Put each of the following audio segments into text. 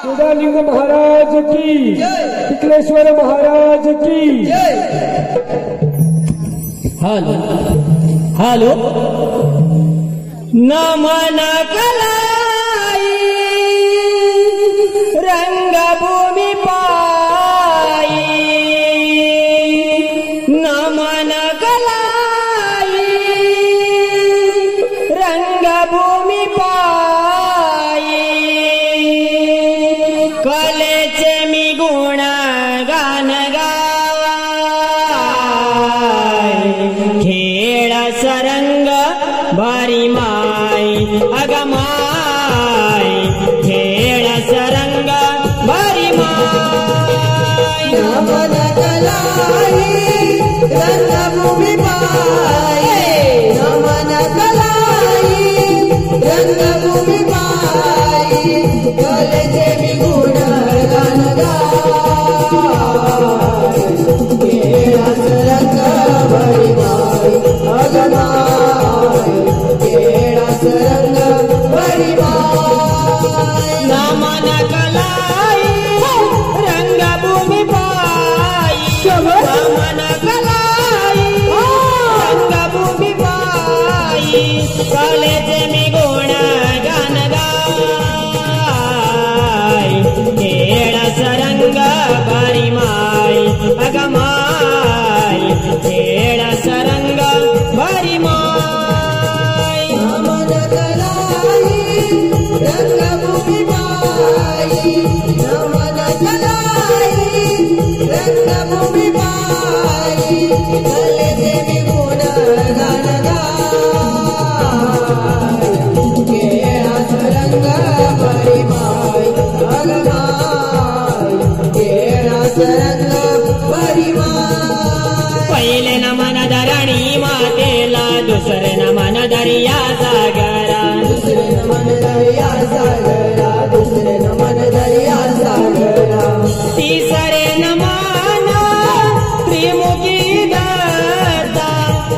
केदारलिंग महाराज की, विकलेश्वर महाराज की। Hello hello नमन कलाई रंगभूमि पाई, नमन कलाई रंगभूमि पाई, कलेचे मी गुण गान गावाय, खेळ सरंग भारी माय अगमाय, खेळ सरंग भारी माय, नमन कलाई रंगभूमि पाई, नमन कलाई रंगभूमि पाई, कलेचे मी गुण गान गाय, खेळ सरंग भारी माय अगमाय, खेळ सरंग भारी माय, नमन कलाई रंगभूमि पाई, नमन कलाई रंगभूमि पाई, कलेचे मी गुण गान गाय, खेळ सरंग भारी माय अगमाय, खेळ सरंग भारी माय, नमन कलाई रंगभूमि पाई, नमन कलाई रंगभूमि पाई, कलेचे मी गुण गान गाय, खेळ सरंग भारी माय अगमाय, खेळ सरंग भारी माय, पहिले नमन धरणी मातेला, दुसरे नमन दर्या सागरा, दुसरे नमन दर्या सागरा, दुसरे नमन दर्या सागरा, तिसरे नमन त्रिमुखी दत्ता,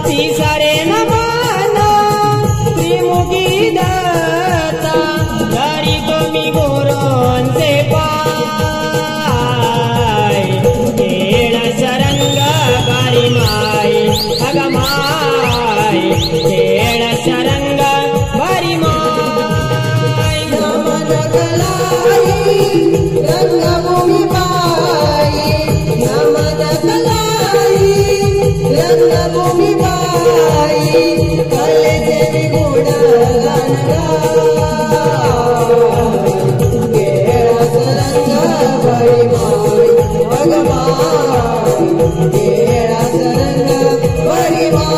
तिसरे नमन त्रिमुखी दत्ता, धरी तुम्ही गुरूंचे पाय, खेळ सरंग भारी माय अगमाय, खेळ सरंग भारी माय, नमन कलाई रंगभूमि पाई, नमन कलाई रंगभूमि पाई, कलेचे मी गुण गान गाय, खेळ सरंग भारी माय अगमाय, खेळ सरंग भारी माय,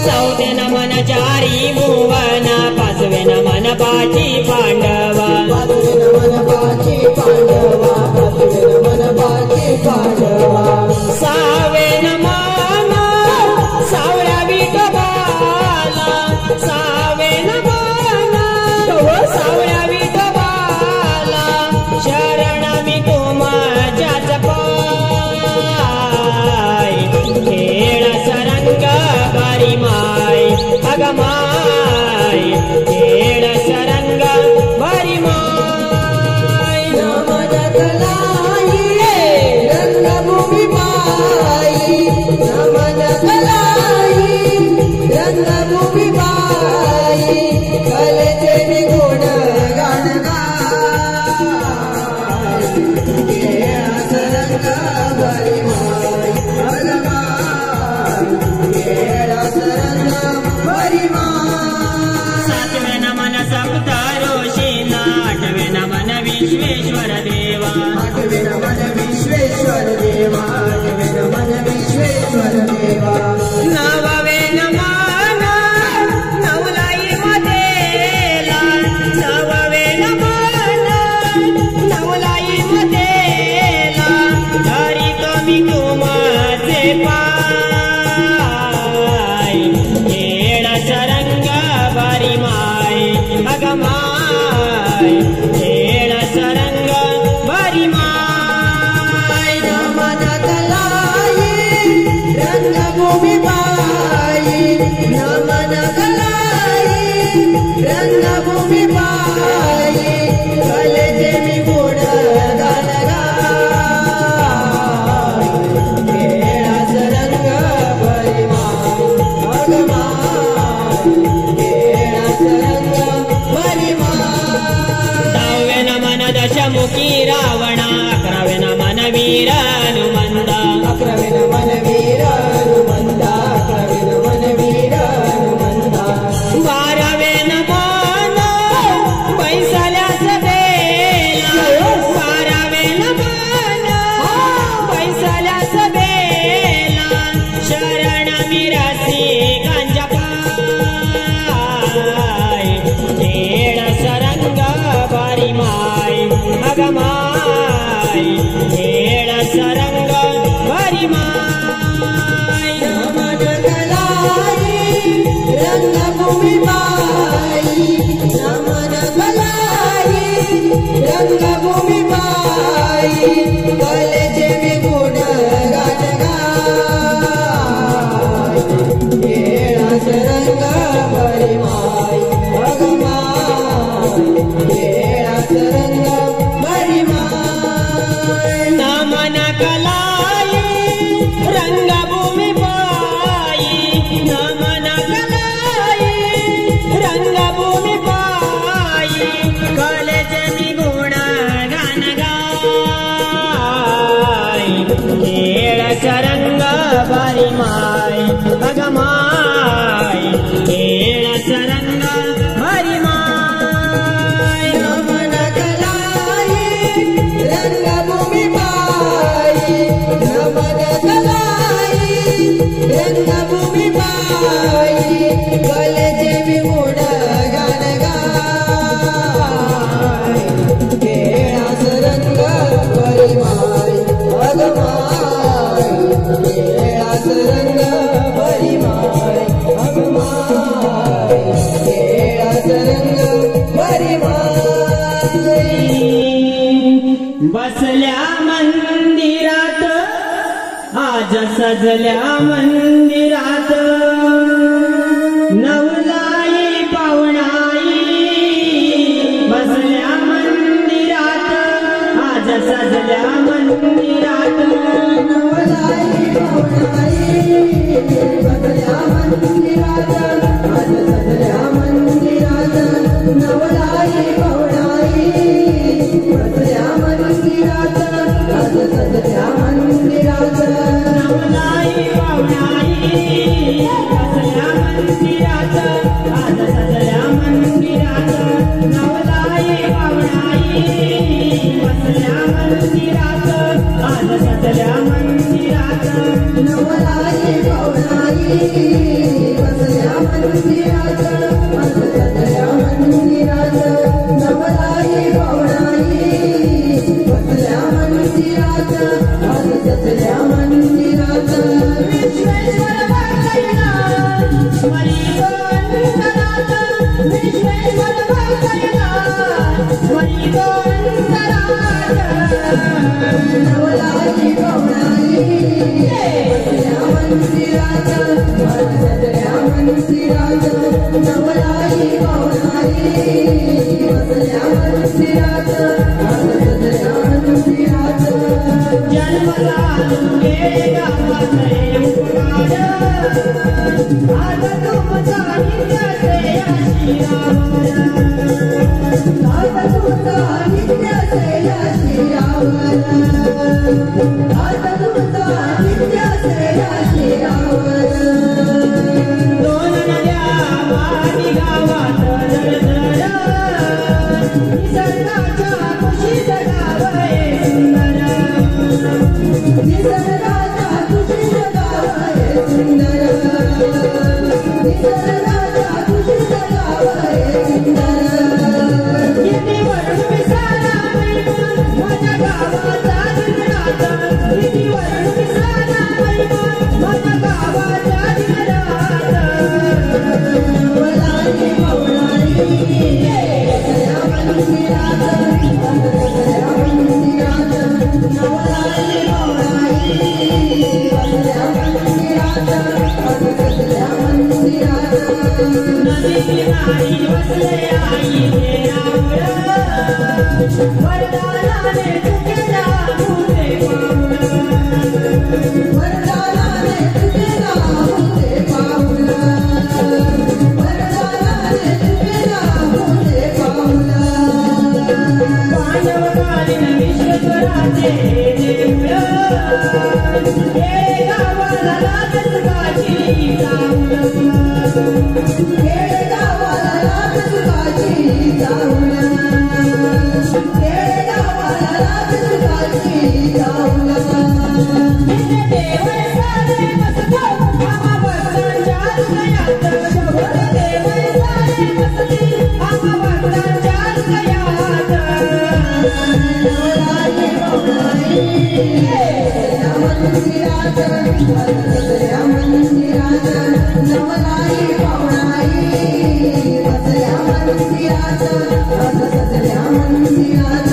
चौथे नमन चारी भुवन, पाचवे नमन पाची पांडवा, पाचवे नमन पाची पांडवा, पाचवे नमन पाची पांडवा, सहावे नमन सावळ्या विठोबाला, सहावे नमन सावळ्या विठोबाला, शरण मी तुमच्याच पाय, खेळ सरंग भारी माय अगमाय, खेळ सरंग भारी माय, नमन कलाई रंगभूमि पाई, नमन कलाई रंगभूमि पाई, कलेचे मी गुण गान गाय, खेळ सरंग भारी माय अगमाय, खेळ सरंग भारी माय, सातवे नमन सप्तऋषींना, आठवे नमन विश्वेश्वर देवा, आठवे नमन विश्वेश्वर देवा, आठवे नमन विश्वेश्वर देवा, नववे नमन नवलाई मदेला, नववे नमन नवलाई मदेला, धरी तुम्ही तुमचे पाय, खेळ सरंग भारी माय अगमाय, खेळ सरंग भारी माय, नमन दशमुखी रावणा 11वे मनवीर हनुमंत 11वे मनवीर हनुमंत 11वे मनवीर हनुमंत 12वे मन बैसल्या सभेला 12वे मन बैसल्या सभेला शरण मिरासी गांजा पाय खेळ सरंग बारी माय अगमाय खेळ सरंग बारी माय नमन गलाई रंगभूमी बाई नमन गलाई रंगभूमी बाई कलेचे मी गुण गात गाय खेळा सरंग बरी माय अगमाय खेळा सरंग बरी माय नमन कलाई रंगभूमी बाई नमन कलाई रंगभूमी बाई कलेचे मी गुण गान गाय खेळ सरंग बारी माय अगमाय खेळ सरंग बारी माय नमन गलाई रंगभूमी बाई नमन गलाई रंगभूमी बाई कलेचे मी गुण गान गाय खेळा सरंग बरी माय अगमाय खेळा सरंग बरी माय अगमाय खेळा सरंग बरी माय बसल्या मंदिरात आज सजल्या मंदिरात नवलाई पावणाई बसल्या मंदिरात आज सजल्या मंदिरात नवलाई पावणाई बसल्या मंदिरात आज सजल्या मंदिरात नवलाई पावणाई बसल्या मंदिरात आज सजल्या मंदिरात नवलाई पावणाई बसल्या मंदिरात आज सजल्या मंदिरात नवलाई पावणाई बसल्या मंदिरात आज सजल्या मंदिरात नवलाई पावणाई बसल्या मंदिरात आज सजल्या मंदिरात नवलाई पावणाई बसल्या मंदिरात आज सजल्या मंदिरात विश्वेश्वर कैलास मणिकंठनाथ विश्वेश्वर कैलास मणिकंठनाथ नवलाई पावणाई बसल्या मंदिरात आज सजल्या मंदिरात नवलाई पावणाई बसल्या मंदिरात आज सजल्या मंदिरात जन्मला गेले गावात उपकार आज तुमचा नित्याचे आशीर्वाद आज तुमचा नित्याचे आशीर्वाद आज तुमचा नित्याचे आशीर्वाद दोन नद्या वाटी गावात दरदर निसर्गाच्या कुशीत गाव हे सुंदर निसर्गाचा कुशीत गाव हे सुंदर निसर्गाचा कुशीत गाव हे सुंदर किती वरून विसाला महिमा माझ्या गावाचा दिनरात किती वरून विसाला महिमा माझ्या गावाचा दिनरात नवलाई पावणाई बसल्या मंदिरात आज सजल्या मंदिरात नवलाई पावणाई बसल्या मंदिरात आज सजल्या मंदिरात नदी किनारी बसले आई देरावर वरदानाने तुकेला तुझे पाऊल वरदानाने तुझेला होते पाऊल वरदानाने तुझेला होते पाऊल मानवकालीन विश्वेश्वराचे देऊळ खेडेगावाला लाज सुखाची जाऊन खेडेगावाला लाज सुखाची जाऊन खेडेगावाला लाज सुखाची जाऊन देव सारे मस्त आम्हा भक्तांच्या हृदयात देव सारे मस्त आम्हा भक्तांच्या हृदयात नवलाई पावणाई बसल्या मंदिरात बसल्या मंदिरात नवलाई पावणाई बसल्या मंदिरात बसल्या मंदिरात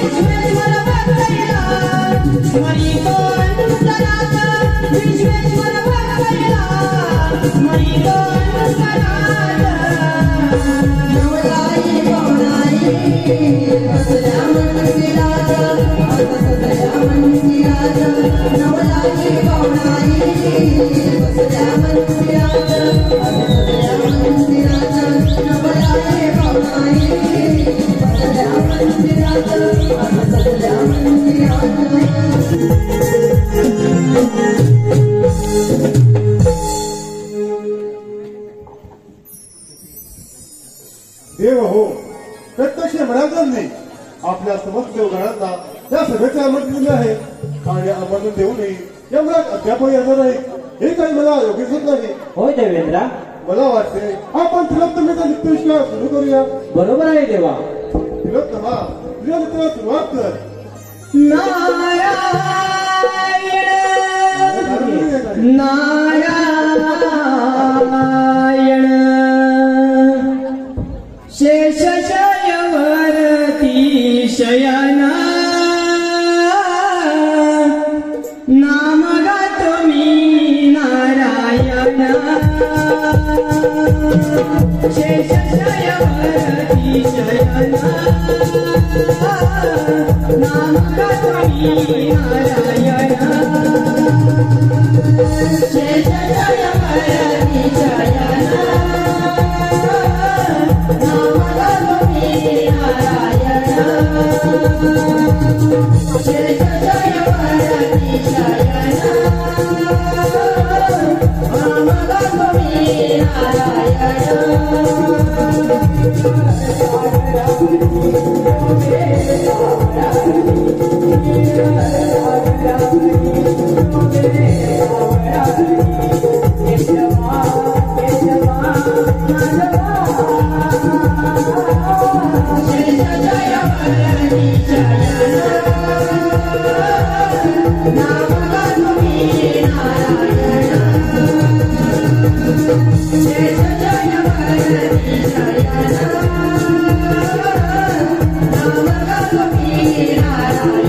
विश्वेश्वर भक्तैला स्मरितो अनुसरात विश्वेश्वर भक्तैला स्मरितो अनुसरात नवलाई पावणाई बसल्या मंदिरात बसल्या मंदिरात नवलाई पावणाई बसल्या मंदिरात बसल्या मंदिरात नवलाई पावणाई बसल्या मंदिरात बसल्या देव हो प्रत्यक्ष म्हणायचं नाही आपल्या समस्त देवगणांना त्या सभेचे आमंत्रण दिले आहे आणि आमंत्रण देऊ नये यामुळे अद्याप येणार आहे हे काही मला योग्य दिसत नाही. होय देवेंद्रा, मला वाटते आपण तिलोत्तमेचा नित्यविष्कार सुरू करूया. बरोबर आहे देवा. तिलोत्तमा तुझ्या नित्याला सुरुवात कर. नारायण शेषशयवरती शयना नाम गातो मी नारायण शेषशयवरती शयना नाम गातो मी नारायण शेषशयवरती शयना नाम गातो मी नारायण शेषशयवरती शयना नाम गातो मी नारायण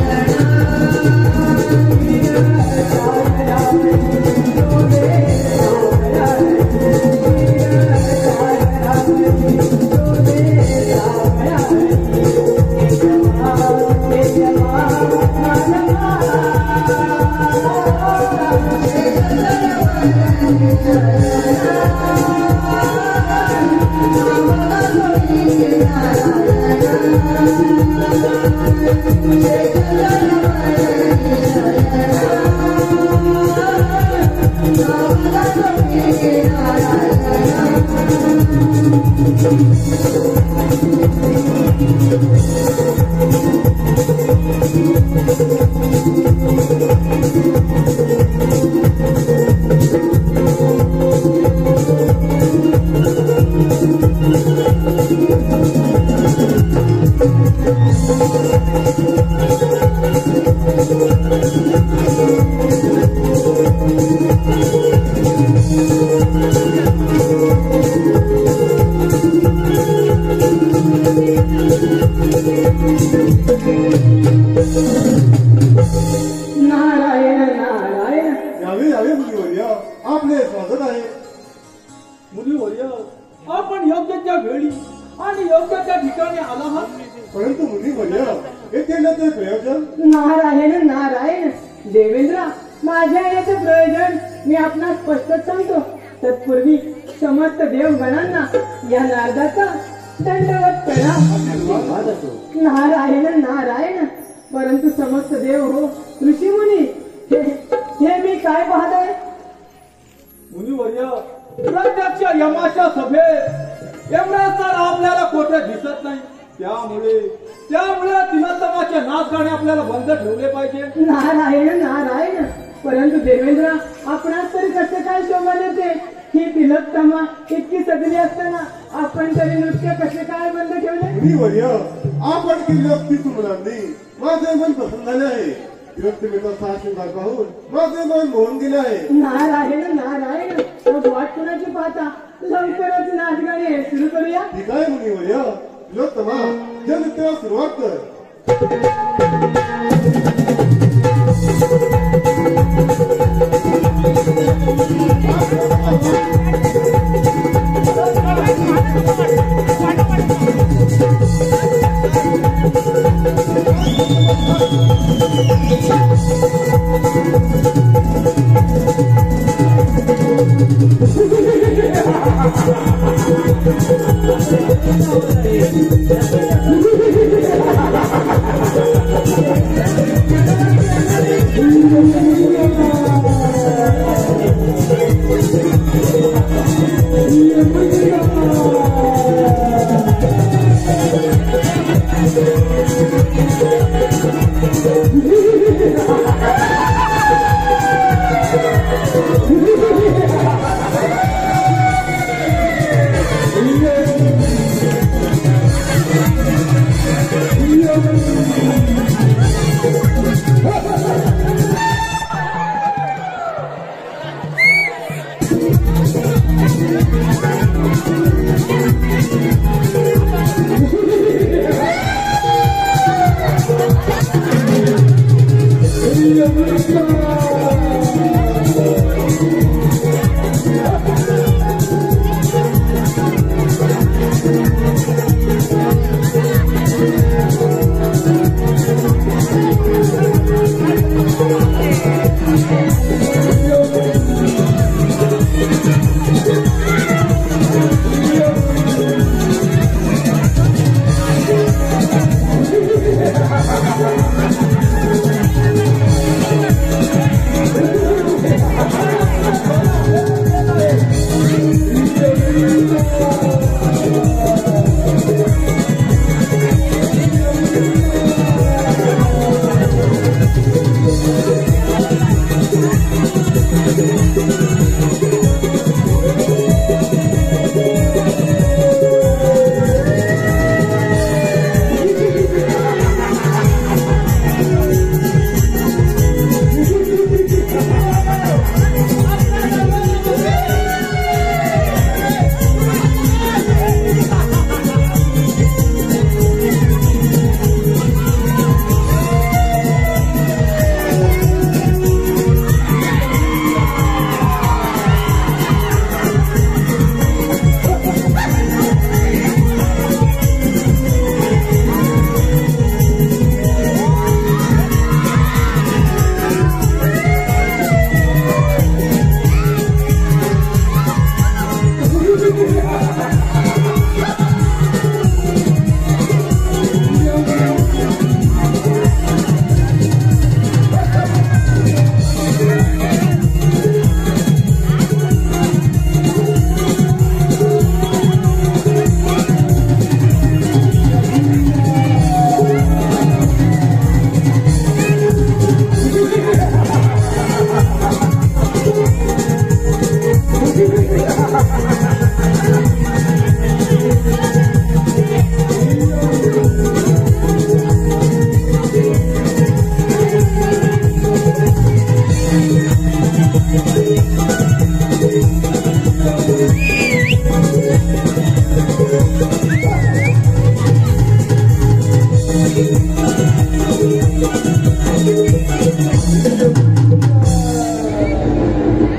नारायण नारायण यावे यावे मुलीवर्य आपले स्वागत आहे. मुलीवर्य, आपण योग्य त्या वेळी आणि योग्य त्या ठिकाणी आला आहात. परंतु मुलीवर्य येथे येण्याचे प्रयोजन. नारायण नारायण देवेंद्र, माझ्या येण्याचे प्रयोजन मी आपणास स्पष्ट सांगतो. तत्पूर्वी समस्त देवगणांना या नारदाचा दंडवत करा. नारायण नारायण. परंतु समस्त देव हो ऋषीमुनी, हे मी काय पाहतोय? मुनिवर्य, प्रत्यक्ष यमाच्या सभेत एवढा तर आपल्याला कोठे दिसत नाही. त्यामुळे तिलोत्तमाचे नाच गाणे आपल्याला बंद ठेवले पाहिजे. नारायण नारायण. परंतु देवेंद्र, आपणास तरी कसे काय शोभा देते? ही तिलोत्तमा इतकी सजली असताना आपण तरी नृत्य कसे काय बंद ठेवले? मुनिवर्य, आपण केली अगदी सुमनांनी माझे मन प्रसन्न झाले आहे. तिलोत्तमेचा साक्षीदार पाहून माझे मन मोहून गेले आहे. नारायण नारायण. मग वाट कुणाची पाहता लवकरच नाच गाणे सुरू करूया. ठीक आहे मुनिवर्य. तिलोत्तमा, या नृत्याला सुरुवात कर.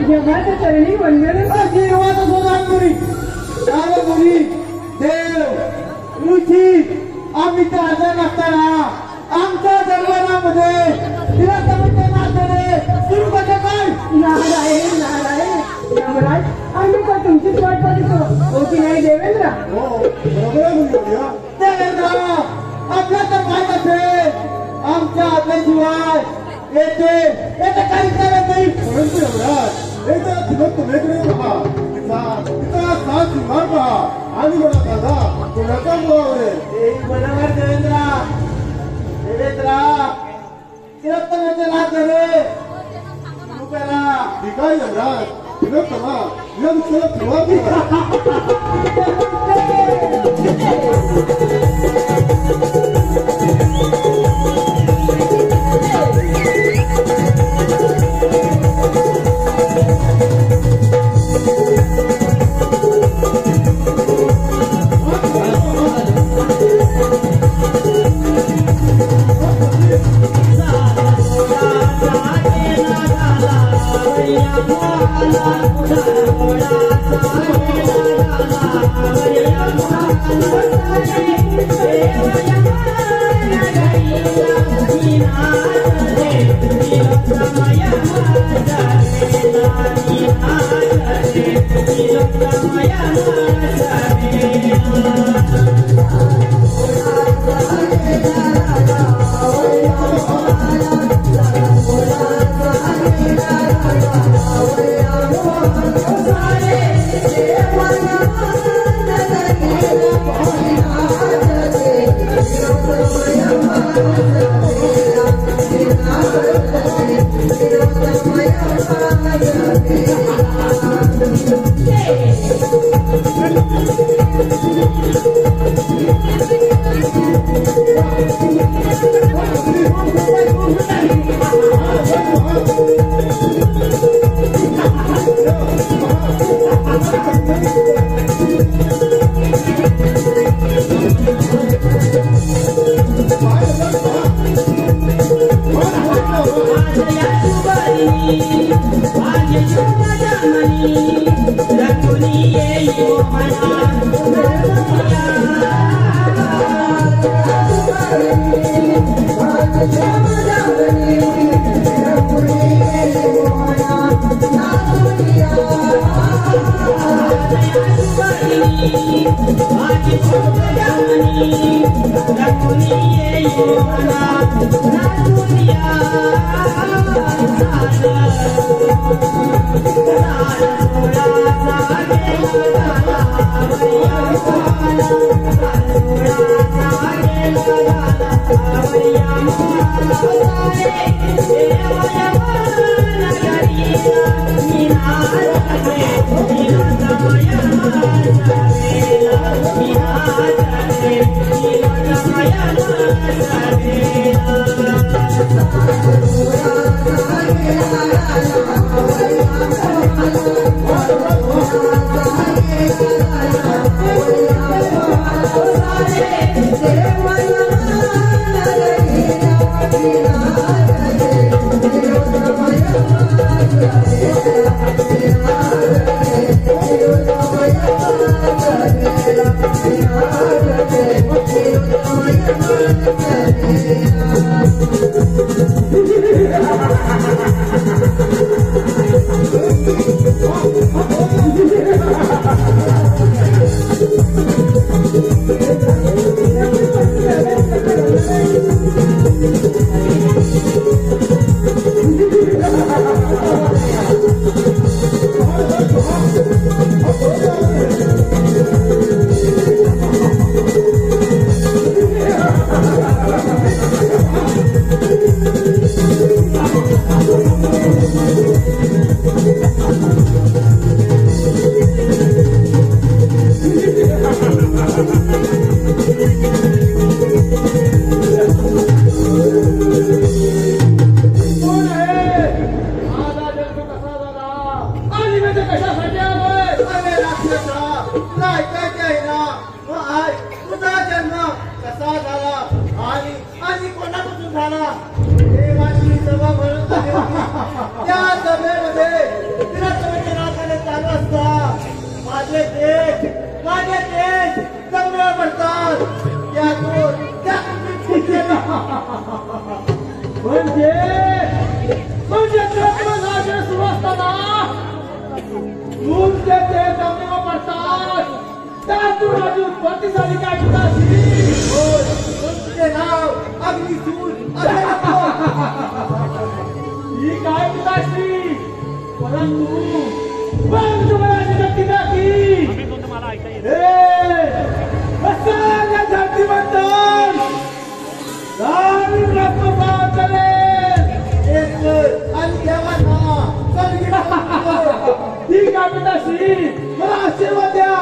देवाच्या चरणी वंदन. आशीर्वाद सोडा मुनी. काय मुनी, देव ऋषी आम्ही चारजण नसताना आमच्या दरबारामध्ये तिला समजते नाचणे सुरू कसं काय? नारायण नारायण. यमराज, आम्ही का आमचीच वाट बघतो हो की नाही देवेंद्र? हो बरोबर आहे मुनिवर्या. देवेंद्र, आपल्या तर माहित असेल आमच्या आज्ञेशिवाय येथे काही करत नाही. परंतु यमराज एकदा ठिबक तुम्हीकडे पहा, तिचा सात सिंहार पहा आणि मला सांगा कोणाचा मुळावर आहे. बरोबर देवेंद्र. तिलोत्तमाचे नाव करे तू करा. ठीक आहे यमराज, ठिबक पहा या दुसऱ्याला सुरुवात करा. म्हणजे ते सुरू असताना त्यातून माझी उत्पत्ती झाली काय पिताश्री? होय, तुमचे नाव अग्निसूर असे ही काय पिताश्री? परंतु मला नक्की नाही. या धरतीबद्दल ठीक आहे पिताश्री, मला आशीर्वाद द्या.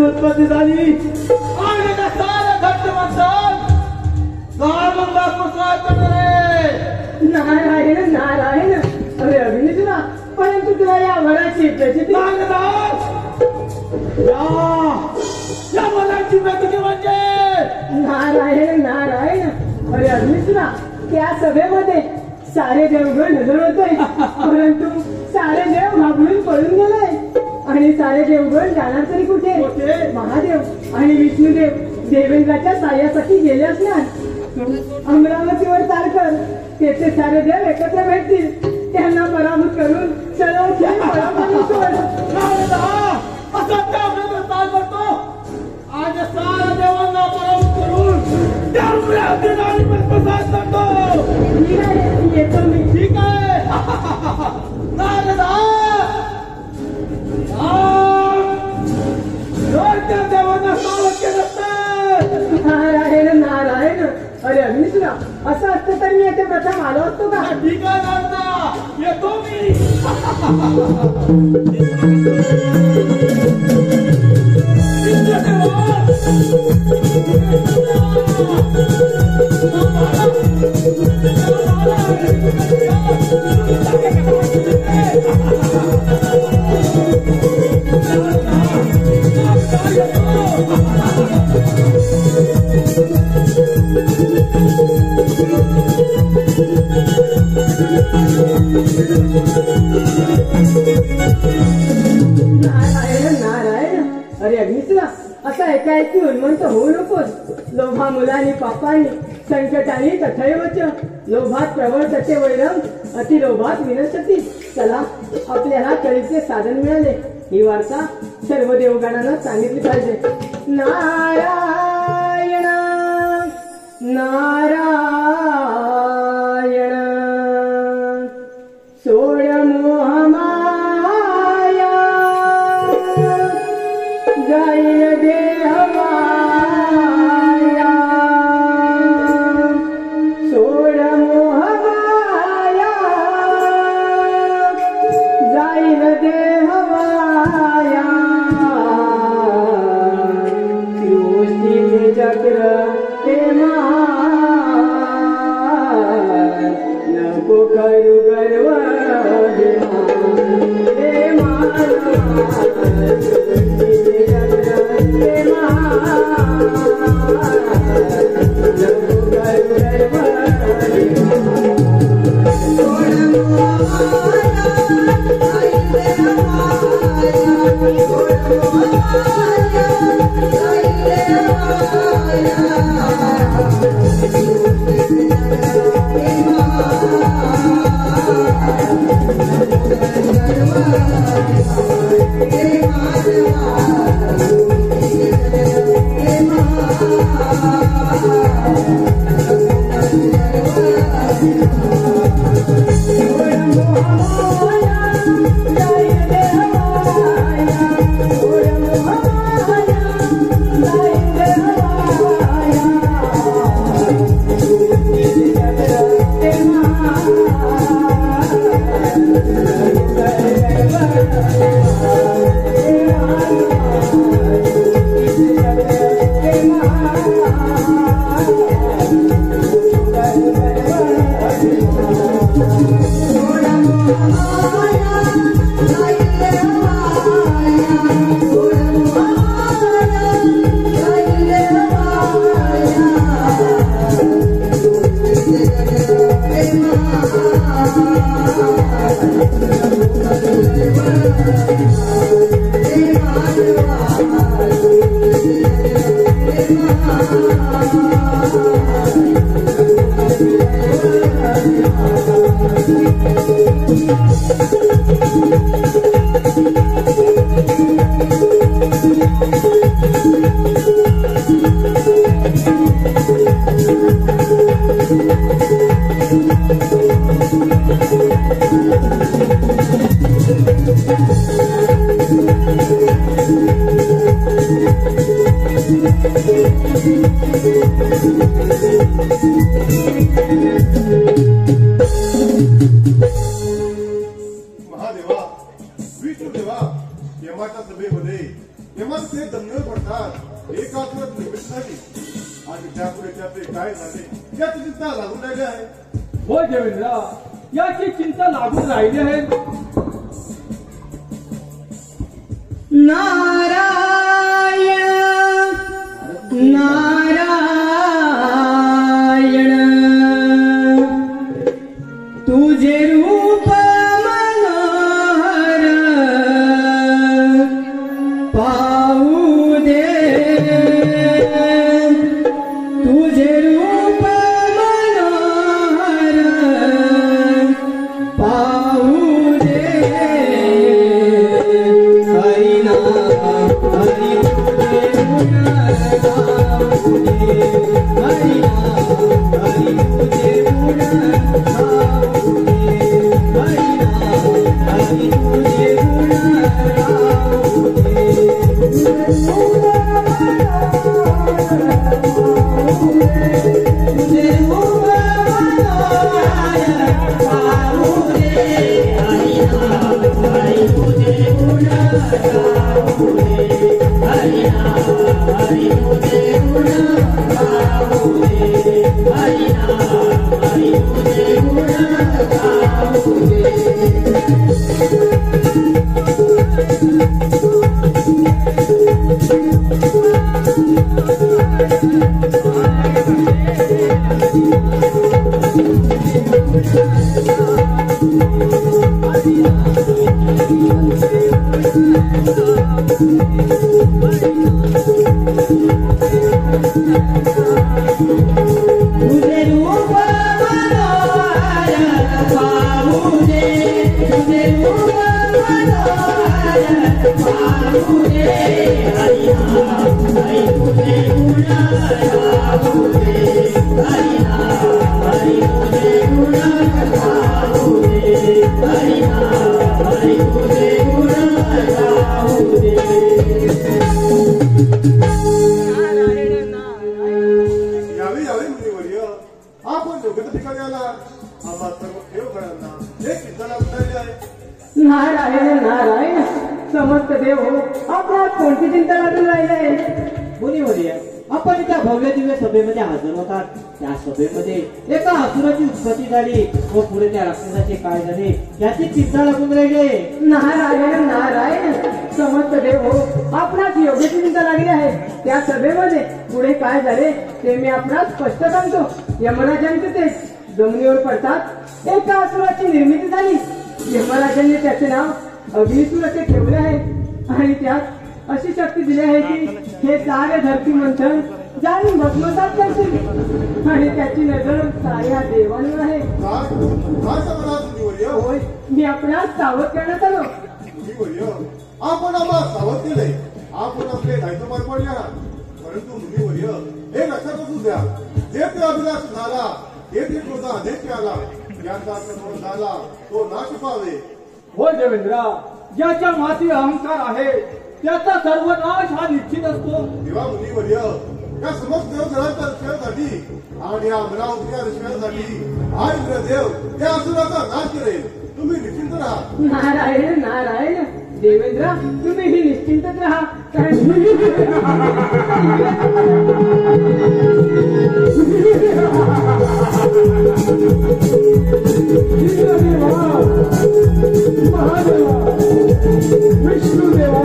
उत्पत्ती झाली आणि नारायण नारायण. अरे अभिनेत ना, परंतु तुला या वराची प्रचिती म्हणजे नारायण नारायण. अरे अभिनेत ना, त्या सभेमध्ये सारे देवगण हजर होते, परंतु सारे देव घाबरून पळून गेले. आणि सारे देवगण जाणार तरी कुठे? महादेव आणि विष्णुदेव देवेंद्राच्या साह्यासाठी गेले असणार. अमरावतीवर तारकर तेथे सारे देव एकत्र भेटतील, त्यांना पराभूत करून सर्व खेळ आज सारा देवांना पराभूत करून येतो मी. ठीक आहे. देवांना सावध नसतं. नारायण नारायण. अरे अग्निसुरा, असं असतं तर मी येथे प्रथम आलो असतो का? ठीक आहे नारदा, येतो मी. नारायण नारायण. अरे अग्निसुरा, असा एकाएकी उन्मंत होऊ नकोस. लोभा मुलानी पापानी संकटानी तथैवच. लोभात प्रवर्तते वैरम, अति लोभात विनशती. चला, आपल्याला कळीचे साधन मिळाले. ही वार्ता सर्व देवगणांना सांगितली पाहिजे. नारायण नारायण. सोड मोह माया, जाईल देह माया. सोड मोह माया, जाईल देह माया. सृष्टीचे चक्र ते नको करू गर्व हे Hey, महादेवा, विष्णुदेवा, यमाच्या सभेमध्ये यमाचे ते दंगल पडतात एकाच निमित्ताने आणि त्यापुढे त्याचे काय झाले याची चिंता लागून राहिली आहे. होय देवेंद्र, याची चिंता लागून राहिली आहे. नारायण नारायण तुझे रूप मनोहर पाहू दे, तुझे रूप मनोहर पाहू दे. हरिना हरि तुझे गुण गाऊ दे, हरिना हरि तुझे गुण गाऊ दे, हरिना हरि तुझे गुण गाऊ दे. तुझे रूप मनोहर पाहू दे, हरिना हरि तुझे गुण गाऊ दे, हरिना हरि तुझे गुण गाऊ दे, हरिना हरि तुझे गुण गाऊ दे. तुझे रूप मनोहर पाहू दे, तुझे रूप मनोहर पाहू दे, हरिना हरि तुझे गुण गाऊ दे, हरिना हरि तुझे गुण गाऊ दे, हरिना हरि तुझे गुण गाऊ दे. यावे यावे मुनिवर्य, आपण योग्य ठिकाणी आला. आम्हा सर्व देवगणांना एक चिंता लागून राहिली आहे. नारायण नारायण समस्त देव हो, आपल्याला कोणती चिंता लागून राहिली आहे? मुनिवर्य, आपण त्या भव्य दिव्य सभेमध्ये हजर होतात. त्या सभेमध्ये एका असुराची उत्पत्ती झाली व पुढे त्या राक्षसाचे काय झाले याची चिंता लागून राहिली आहे. नारायण नारायण समस्त देव हो, आपणास योग्याची चिंता लागली आहे. त्या सभेमध्ये पुढे काय झाले ते मी आपणास स्पष्ट सांगतो. यमराजांचे ते जमिनीवर पडतात एका असुराची निर्मिती झाली. यमराजांनी त्याचे नाव अग्निसूर असे ठेवले आहे आणि त्यात अशी शक्ती दिली आहे की हे सारे धरती मंथन जाणून भस्मसात करतील आणि त्याची नजर साऱ्या देवांवर आहे. काय सांगणार मुनिवर्य? होय, मी आपणास सावध करण्यात आलो. मुनिवर्य, आपण आम्हाला सावध केले. आपण आपले दायित्व पार पडले आहात. परंतु मुनिवर्य, हे लक्षात असू द्या, जे ते अभिलाष झाला, जे ते क्रोध अधेष्य आला, ज्यांचा समोर झाला तो नाश पावे. होय देवेंद्र, ज्याच्या माती अहंकार आहे त्याचा सर्वनाश हा निश्चित असतो. देवा मुनिवर्य, या समस्त देवगणांच्या रक्षणासाठी आणि या अमरावतीच्या रक्षणासाठी हा इंद्रदेव त्या असुराचा नाश करेल. तुम्ही निश्चिंत राहा. नारायण नारायण देवेंद्र, तुम्ही ही निश्चिंतच राहा. कारण महादेवा, विष्णुदेवा,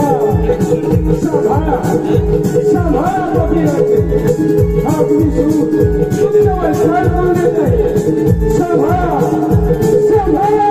सांभाळा सांभाळा हा अग्निसूर तुमच्या वैशाल करून देत आहे. सांभाळा सांभाळा.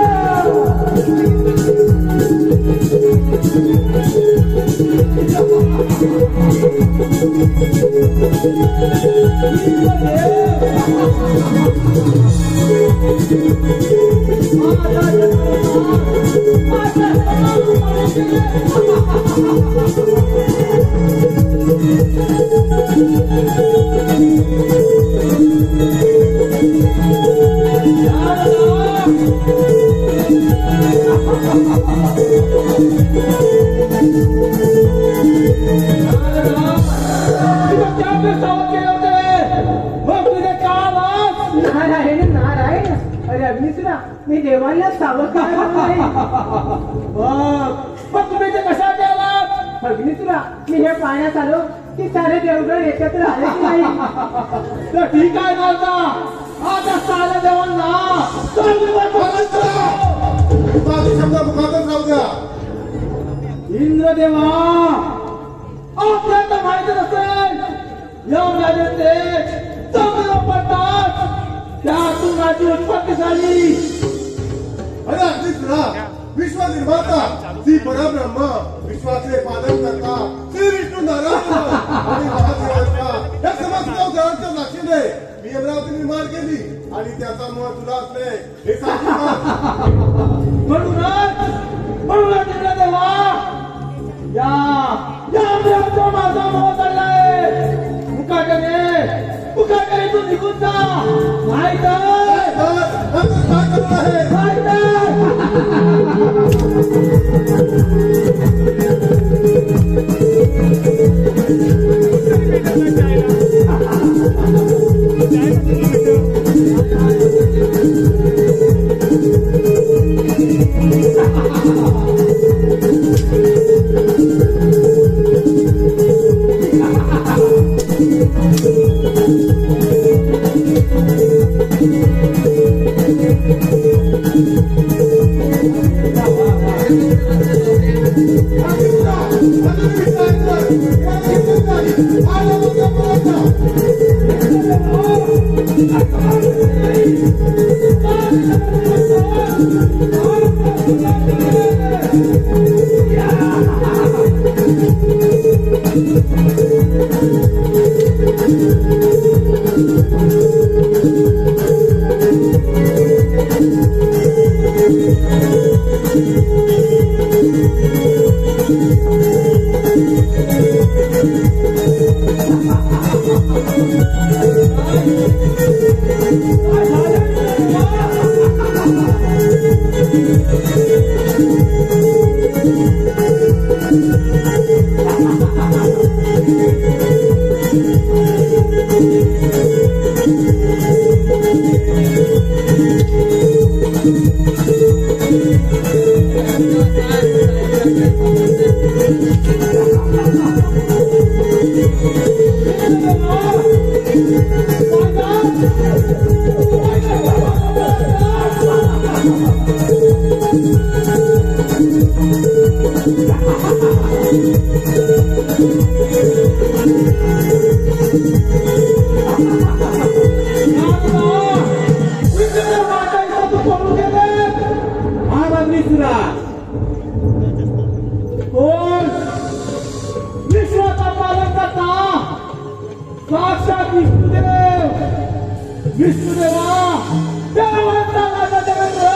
नारायण नारायण. अरे अग्निसुरा, मी देवाला सावध करायला नाही. पण तुम्ही ते कशा केलात? अग्निसुरा, मी हे पाहण्यात आलो की सारे देवगण एकत्र आले की नाही. तर ठीक आहे ना आता साऱ्या देवांना माझे शब्द मुखातच राहू द्या. इंद्रदेवा, आपल्याला माहिती असेल या राजाचे चंद्र पडतात त्यातून माझी उत्पत्ती झाली. अरे अग्निसुरा, विश्व निर्माता श्री परब्रह्म, विश्वाचे पालन करता श्री विष्णू नारायण आणि महादेवांच्या या समस्त अवतारांच्या साक्षीने मी अमरावती निर्माण केली आणि त्याचा मोह तुला असले हे साक्षी. म्हणूनच इंद्रदेवा, या अमरावतीचा माझा मोह चाललाय. मुकाकडे तू निघून जा. नाही तर काय करणार आहे? विश्वाचा पालन करता साक्षात विष्णुदेवा देवांचा राजा देवेंद्र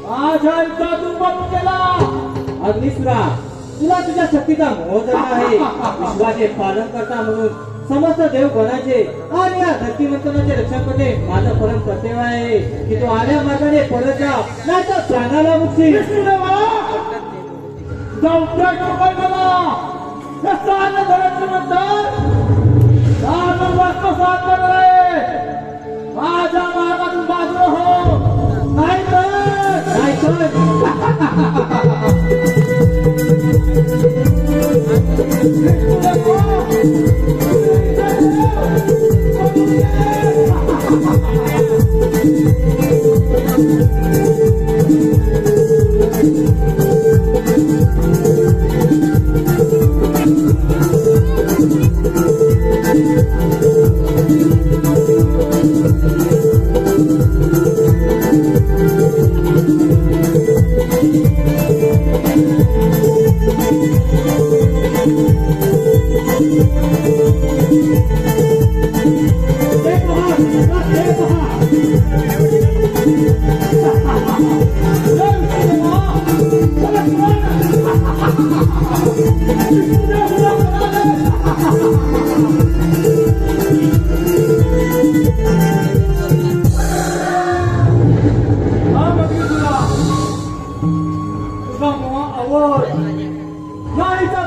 माझ्या आईचा दुर्बल केला. अग्निसुरा, तुला तुझ्या शक्तीचा मोह झाला आहे. विश्वाचे पालन करता म्हणून समस्त देवगणाचे आणि या धर्तीमंतनाचे रक्षण करणे माझं परम कर्तव्य आहे की तो आल्या मार्गाने परत जा, नाही तर प्राणाला मुक्ती. विष्णुदेवा, चौथ्या कृपा मला साधन धरायचं म्हणतात साधन वास्तव साध करणार आहे. माझ्या मार्गातून बाजूला हो, नाही तर एक पहा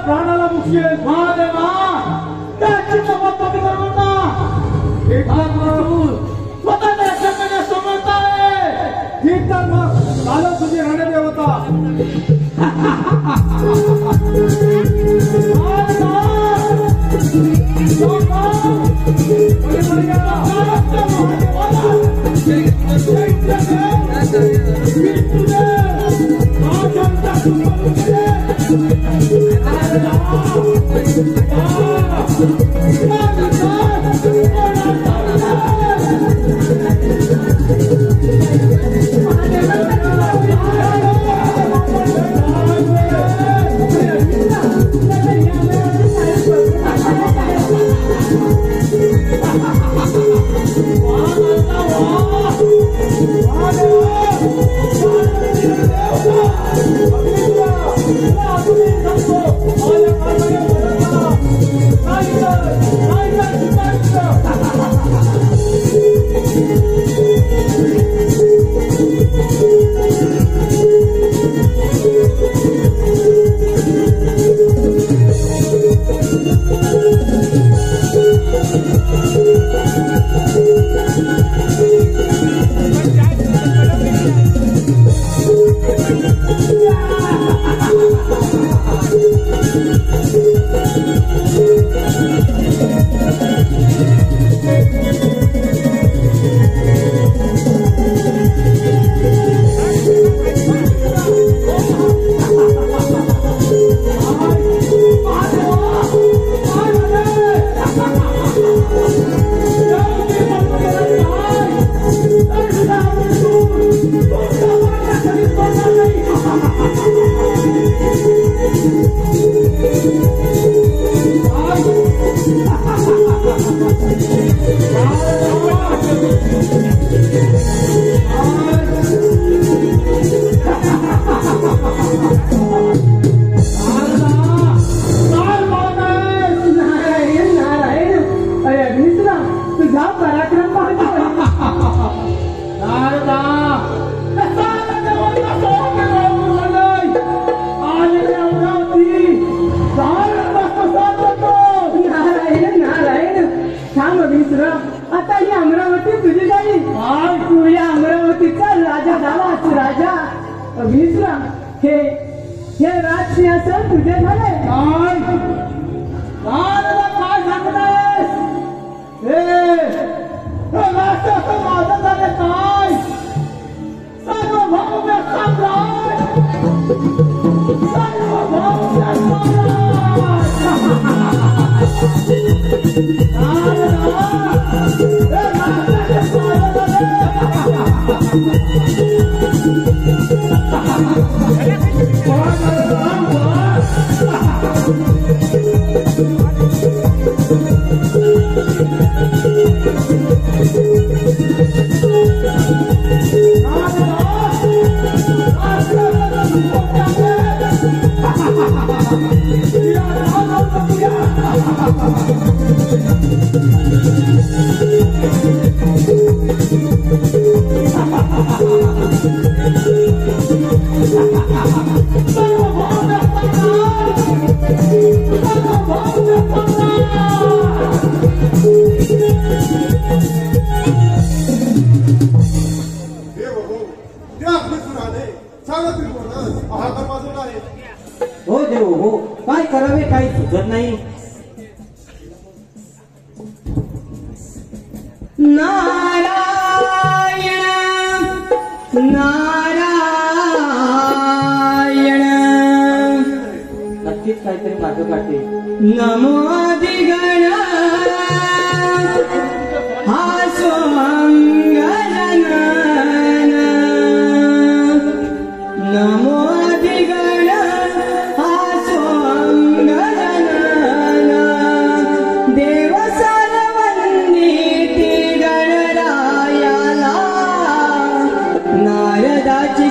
प्राणाला मुख्य महादेवा त्याची पकड करू ना स्वतःच्या शब्दाने समजत आहे ठीक तर मग झालं तुझी रणदेवता आता ही अमरावती तुझी झाली तू या अमरावतीचा राजा झालास राजा विसरा हे राज सिंहासन तुझे झाले काय सांगतेस माझं झालं काय सार्वभौम सम्राट हो देव हो काय करावे काही सुचत नाही नारायण नारायण नक्कीच काहीतरी मार्ग काढते नमो दिगण हा सोमंगलन नमो दिगण हा सोमंगलन देव सारवन्नीती गणरायाला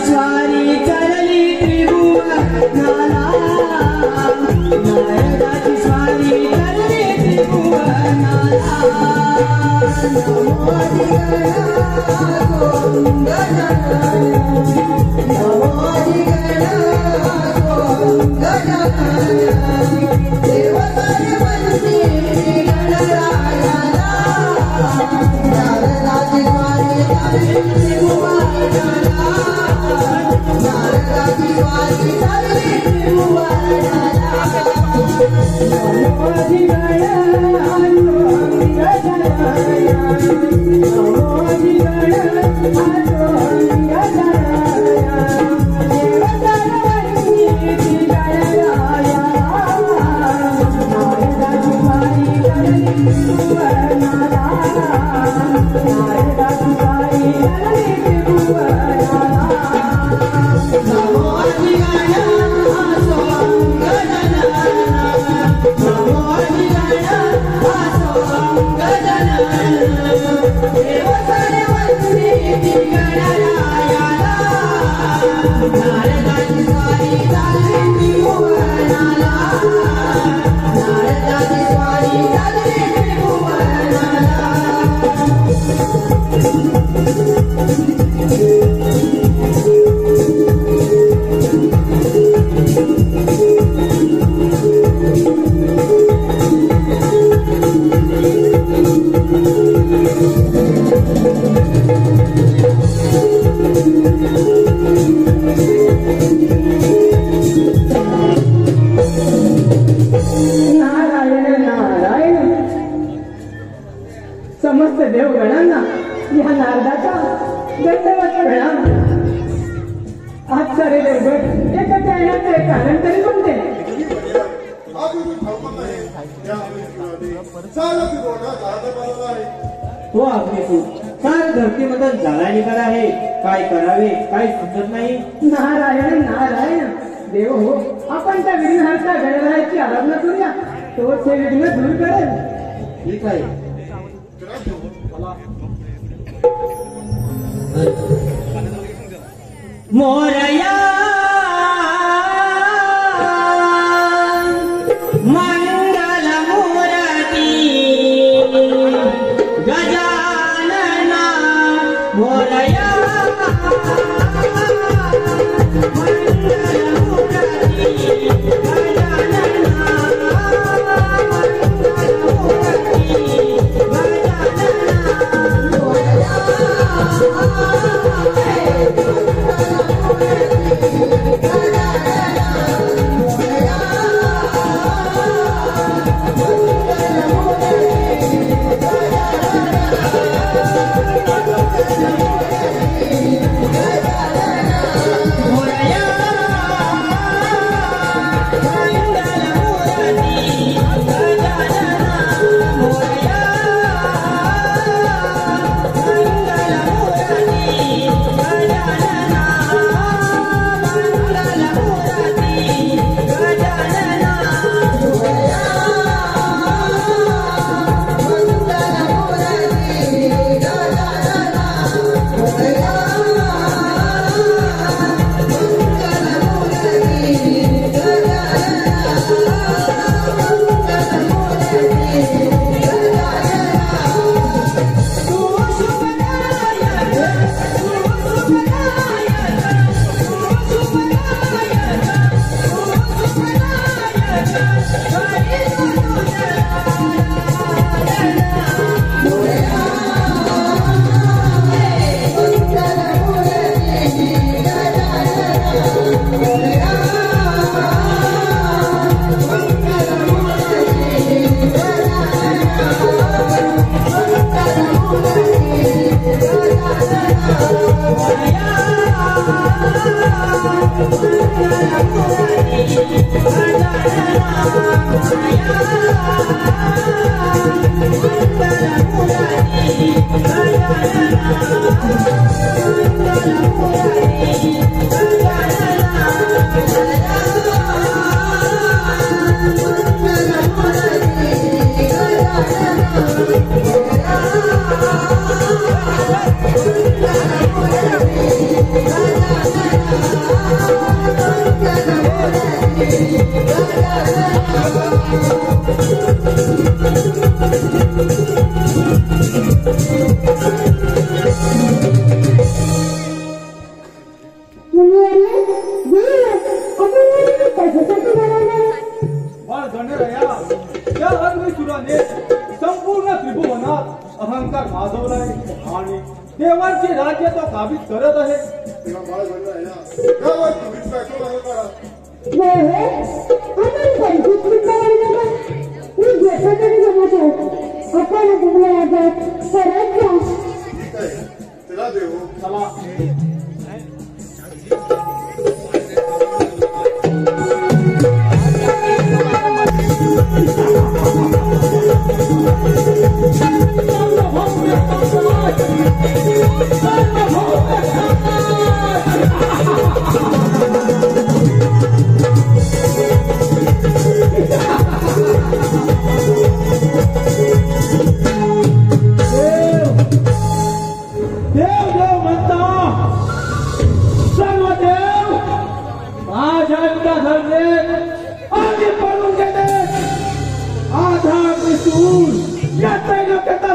स्वारी चरली त्रिभुवनाला नारदाची स्वारी चरली त्रिभुवनाला समस्त देवगणांना या नारदाचा दंडवत प्रणाम. आज सारे देवगण एकत्र येण्याचे कारण तरी कोणते? तो अग्निसूत सार धरतीमधून झाला निघाला आहे. काय करावे काय सुचत नाही. नारायण नारायण देव हो, आपण त्या विघ्नहर्ता गणरायाची आराधना करूया. तोच हे विघ्न दूर करेल. ठीक आहे. मोरया मंगल मूर्ती गजानना मोरया मंगल मूर्ती गजानना मंगल मूर्ती गजानना मोरया गणरया या अग्निसुराने संपूर्ण त्रिभुवनात अहंकार माजवलाय आणि देवांचे राज्य तो काबीज करत आहे. तेव्हा बाळ म्हणलं यावर तुम्हीच पेट्रोल आहे का? ठीक आहे चला देऊ. चला.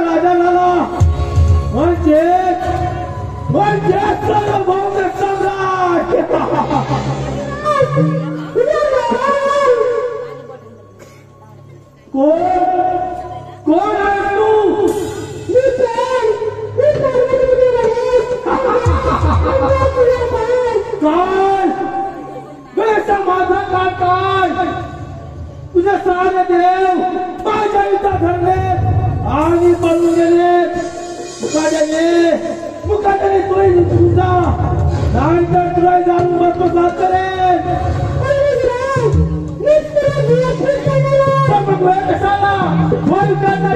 राजा झाला म्हणजे सार्वभौम सम्राट. कोण आहे तू? काय वेळेचा माझा काय तुझे सारे देव माझ्या इथं धरले आणि पळून गेले. मुकाट्याने तुझा नाहीतर तुला जाऊन मरतो जात करेल. कशाला बोल करता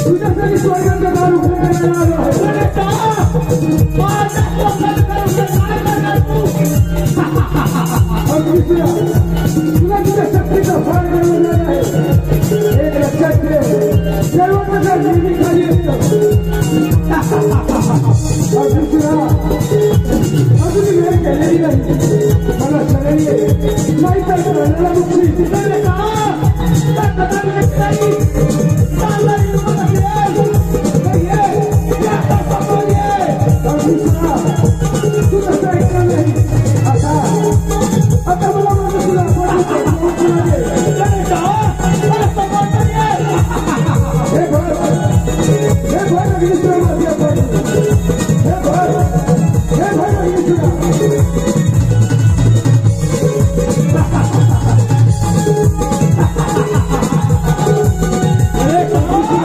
तुझ्यासाठी स्वर्गाचा दार उघडा करायला आलो आहे. तुला तुझ्या शक्तीचा फार मिळवलेला आहे. एक लक्षात ठेव सर्वांच्या नेहमी खाली असतं. अजून वेळ केलेली नाही. मला सगळी नाही तर करण्याला मुक्ती तिकडे का तू कसं ऐकलं नाही. आता मला माझं तुला हे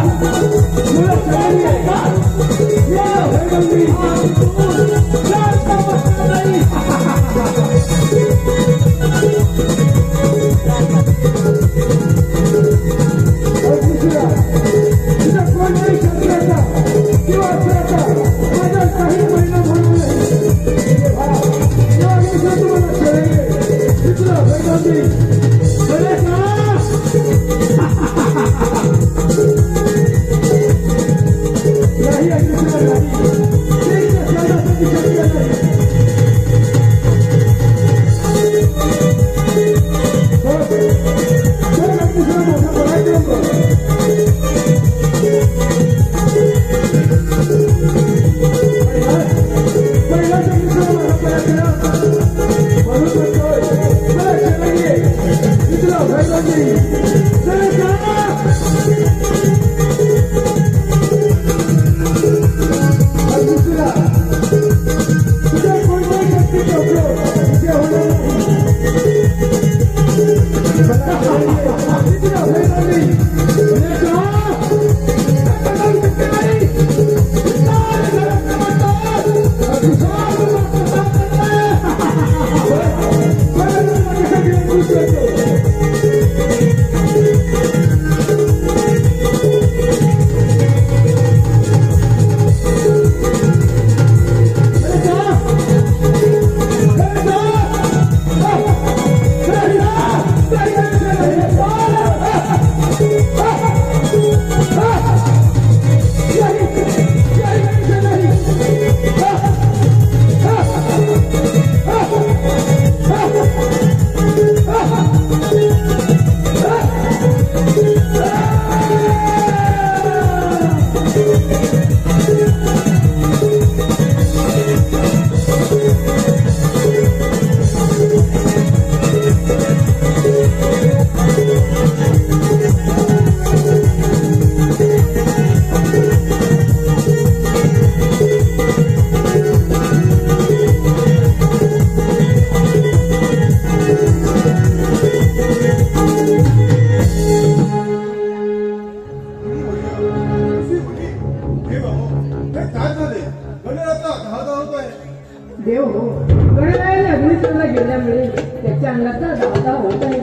देव हो, गणरायाने अग्निसुराला गेल्यामुळे त्याच्या अंगाचा धावता होत आहे.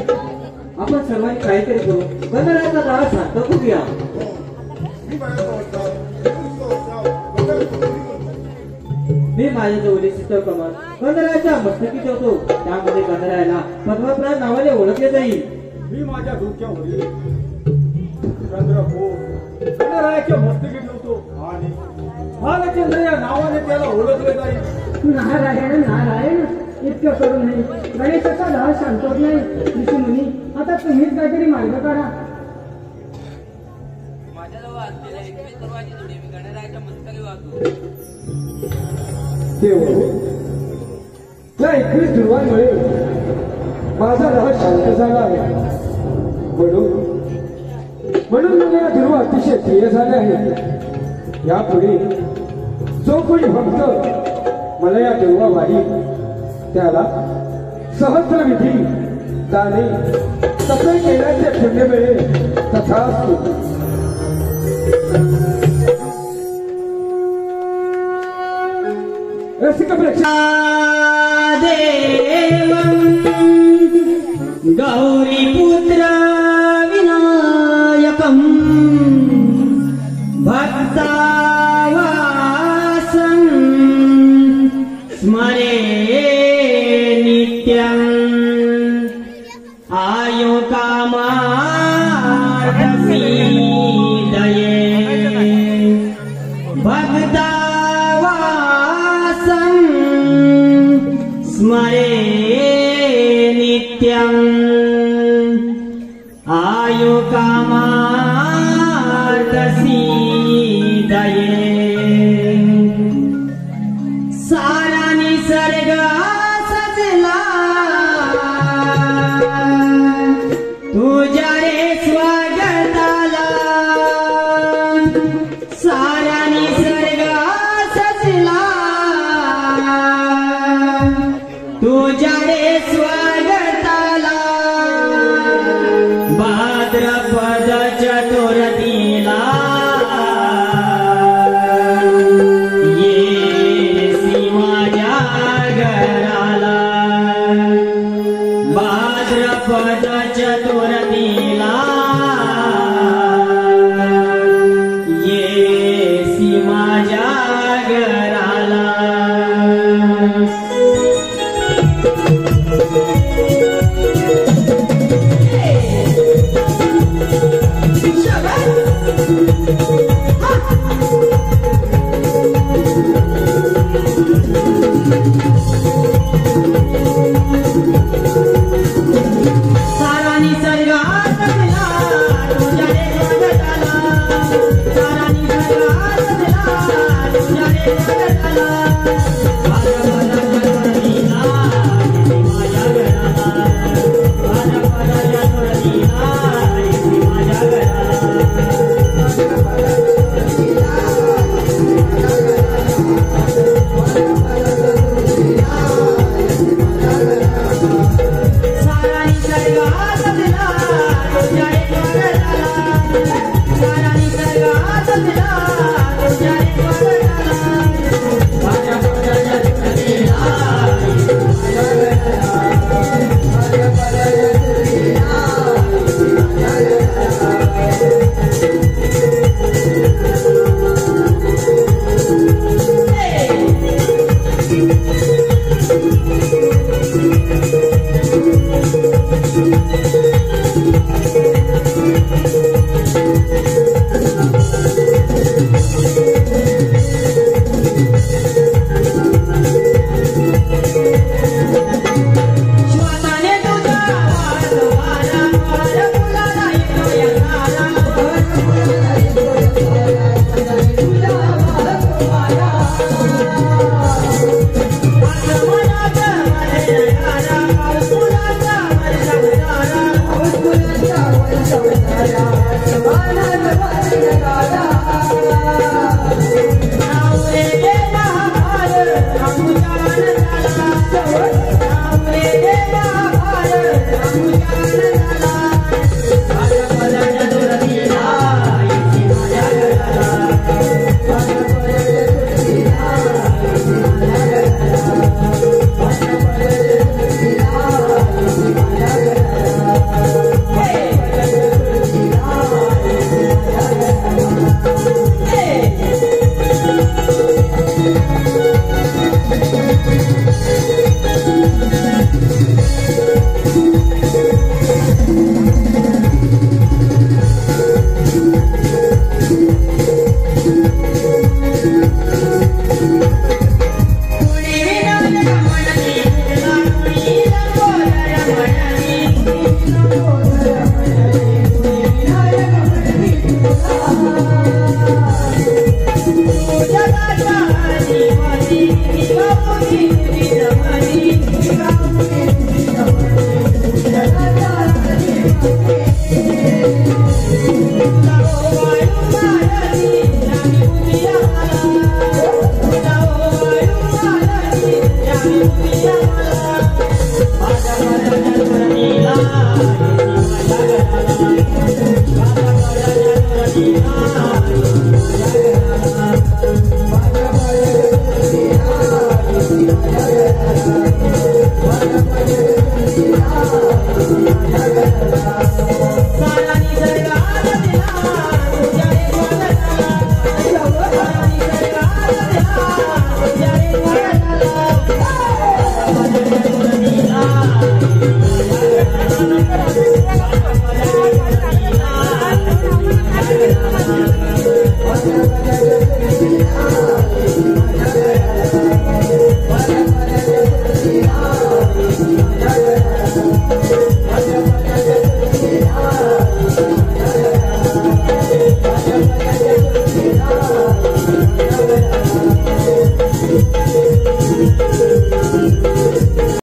आपण सर्वांनी काहीतरी करू, गणरायाचा दारा शांत करूया. मी माझ्या मी माझ्या जवळी शीतळ कमल गणरायाच्या मस्तकी ठेवतो, त्यामध्ये गणरायाला पद्मप्राण नावाने ओळखले जाईल. मी माझ्या डोक्यावरील चंद्रकोर गणरायाच्या मस्तकी ठेवतो आणि भालचंद्र या नावाने त्याला ओळखले जाईल. नारायण नारायण, इतकं करू नये. गणेशाचा धाव शांत होत नाही. ऋषीमुनी, आता तुम्हीच काहीतरी मार्ग काढा. माझ्याजवळ असलेल्या 21 सर्वांची जोडी मी गणरायाच्या मस्तकाला वाहतो. देव, या 21 ध्रुवांमुळे माझा राह शांत झाला आहे. म्हणून मला या ध्रुव अतिशय प्रिय झाले आहेत. यापुढे जो कोणी भक्त मला या ध्रुवा वाही त्याला सहस्र विधी दाने तसे केल्याचे पुण्य मिळेल. तथास्तु. रसिक गौरीपुत्र विनायकम् भक्तावासं स्मरे नित्यम् आयुकामार्थसिद्धये भक्तावासं स्मरे नित्यम् आयुकामार्थसिद्धये सारा निसर्ग सजला तुझ्या रे स्वागताला. सारा निसर्ग सजला तुझ्या रे स्वागताला. भाद्रपद चतुर्थी